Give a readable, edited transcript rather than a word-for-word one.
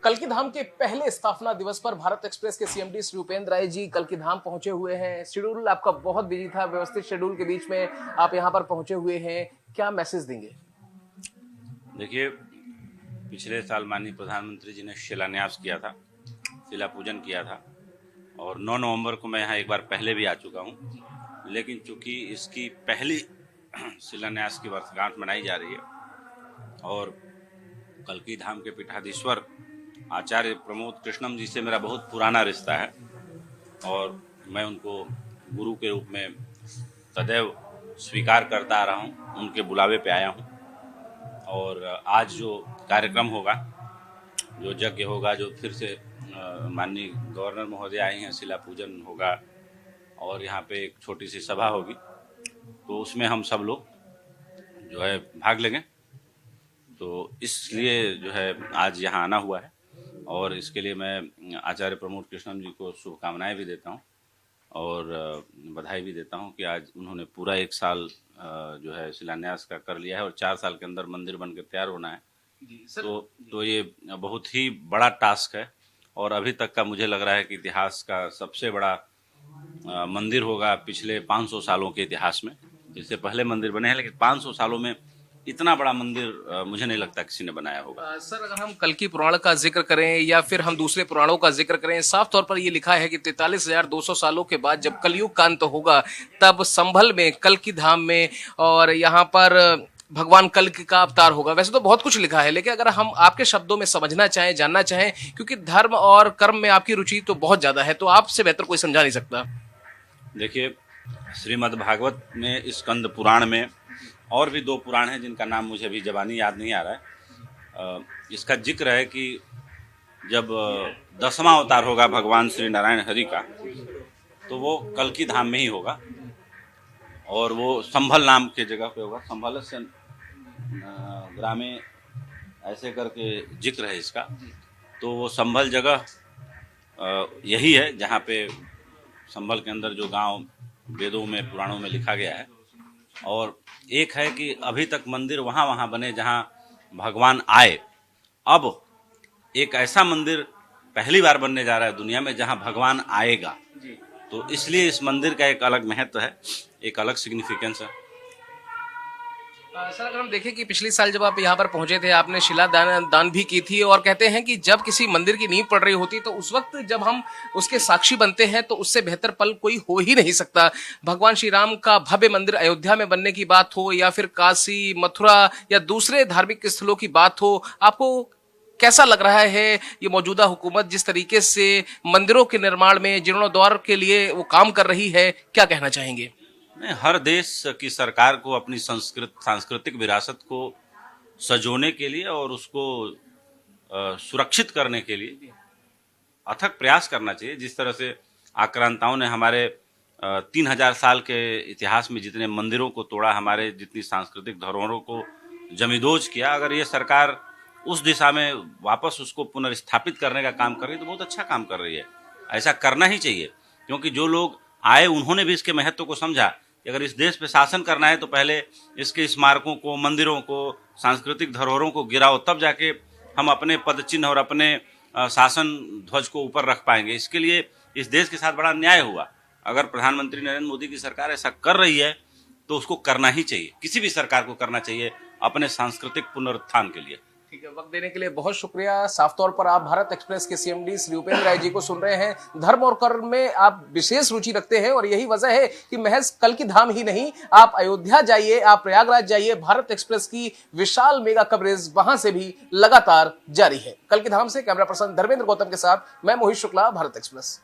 कल्कि धाम के पहले स्थापना दिवस पर भारत एक्सप्रेस के सीएमडी श्री उपेंद्र राय जी कल्कि धाम पहुंचे हुए हैं। शेड्यूल आपका बहुत बिजी था, व्यवस्थित शेड्यूल के बीच में आप यहां पर पहुंचे हुए हैं, क्या मैसेज देंगे? देखिए, पिछले साल माननीय प्रधानमंत्री जी ने शिलान्यास किया था, शिला पूजन किया था और 9 नवंबर को मैं यहाँ एक बार पहले भी आ चुका हूँ। लेकिन चूंकि इसकी पहली शिलान्यास की वर्षगांठ मनाई जा रही है और कल्कि धाम के पीठाधीश्वर आचार्य प्रमोद कृष्णम जी से मेरा बहुत पुराना रिश्ता है और मैं उनको गुरु के रूप में सदैव स्वीकार करता आ रहा हूँ, उनके बुलावे पे आया हूँ। और आज जो कार्यक्रम होगा, जो यज्ञ होगा, जो फिर से माननीय गवर्नर महोदय आए हैं, शिला पूजन होगा और यहाँ पे एक छोटी सी सभा होगी, तो उसमें हम सब लोग जो है भाग लेंगे। तो इसलिए जो है आज यहाँ आना हुआ है और इसके लिए मैं आचार्य प्रमोद कृष्णम जी को शुभकामनाएं भी देता हूँ और बधाई भी देता हूँ कि आज उन्होंने पूरा 1 साल जो है शिलान्यास का कर लिया है और 4 साल के अंदर मंदिर बन के तैयार होना है। तो ये बहुत ही बड़ा टास्क है और अभी तक का मुझे लग रहा है कि इतिहास का सबसे बड़ा मंदिर होगा पिछले 500 सालों के इतिहास में। इससे पहले मंदिर बने हैं लेकिन 500 सालों में इतना बड़ा मंदिर मुझे नहीं लगता किसी ने बनाया होगा। सर, अगर हम कल्कि पुराण का जिक्र करें या फिर हम दूसरे पुराणों का जिक्र करें, साफ तौर पर ये लिखा है कि 43,200 सालों के बाद जब कलयुग का अंत होगा तब संभल में, कल्कि धाम में और यहाँ पर भगवान कल्कि का अवतार होगा। वैसे तो बहुत कुछ लिखा है, लेकिन अगर हम आपके शब्दों में समझना चाहें, जानना चाहें, क्योंकि धर्म और कर्म में आपकी रुचि तो बहुत ज्यादा है, तो आपसे बेहतर कोई समझा नहीं सकता। देखिए, श्रीमद् भागवत में, स्कंद पुराण में और भी 2 पुराण हैं जिनका नाम मुझे अभी ज़बानी याद नहीं आ रहा है। इसका जिक्र है कि जब 10वां अवतार होगा भगवान श्री नारायण हरि का, तो वो कल्कि धाम में ही होगा और वो संभल नाम के जगह पे होगा। संभल से ग्रामे ऐसे करके जिक्र है इसका। तो वो संभल जगह यही है जहाँ पे संभल के अंदर जो गांव वेदों में, पुराणों में लिखा गया है। और एक है कि अभी तक मंदिर वहाँ बने जहाँ भगवान आए। अब एक ऐसा मंदिर पहली बार बनने जा रहा है दुनिया में जहाँ भगवान आएगा, तो इसलिए इस मंदिर का एक अलग महत्व है, एक अलग सिग्निफिकेंस है। सर, अगर हम देखें कि पिछले साल जब आप यहाँ पर पहुंचे थे, आपने शिला दान भी की थी और कहते हैं कि जब किसी मंदिर की नींव पड़ रही होती तो उस वक्त जब हम उसके साक्षी बनते हैं तो उससे बेहतर पल कोई हो ही नहीं सकता। भगवान श्री राम का भव्य मंदिर अयोध्या में बनने की बात हो या फिर काशी, मथुरा या दूसरे धार्मिक स्थलों की बात हो, आपको कैसा लग रहा है ये मौजूदा हुकूमत जिस तरीके से मंदिरों के निर्माण में, जीर्णोद्धार के लिए वो काम कर रही है, क्या कहना चाहेंगे? हर देश की सरकार को अपनी सांस्कृतिक विरासत को सजोने के लिए और उसको सुरक्षित करने के लिए अथक प्रयास करना चाहिए। जिस तरह से आक्रांताओं ने हमारे 3000 साल के इतिहास में जितने मंदिरों को तोड़ा, हमारे जितनी सांस्कृतिक धरोहरों को जमींदोज किया, अगर ये सरकार उस दिशा में वापस उसको पुनर्स्थापित करने का काम कर रही है तो बहुत अच्छा काम कर रही है। ऐसा करना ही चाहिए, क्योंकि जो लोग आए उन्होंने भी इसके महत्व को समझा कि अगर इस देश पे शासन करना है तो पहले इसके स्मारकों को, मंदिरों को, सांस्कृतिक धरोहरों को गिराओ, तब जाके हम अपने पद चिन्ह और अपने शासन ध्वज को ऊपर रख पाएंगे। इसके लिए इस देश के साथ बड़ा अन्याय हुआ। अगर प्रधानमंत्री नरेंद्र मोदी की सरकार ऐसा कर रही है तो उसको करना ही चाहिए, किसी भी सरकार को करना चाहिए अपने सांस्कृतिक पुनरुत्थान के लिए। ठीक है, वक्त देने के लिए बहुत शुक्रिया। साफ तौर पर आप भारत एक्सप्रेस के सीएमडी श्री उपेंद्र राय जी को सुन रहे हैं। धर्म और कर्म में आप विशेष रुचि रखते हैं और यही वजह है कि महज कल्कि धाम ही नहीं, आप अयोध्या जाइए, आप प्रयागराज जाइए, भारत एक्सप्रेस की विशाल मेगा कवरेज वहां से भी लगातार जारी है। कल्कि धाम से कैमरा पर्सन धर्मेंद्र गौतम के साथ मैं मोहित शुक्ला, भारत एक्सप्रेस।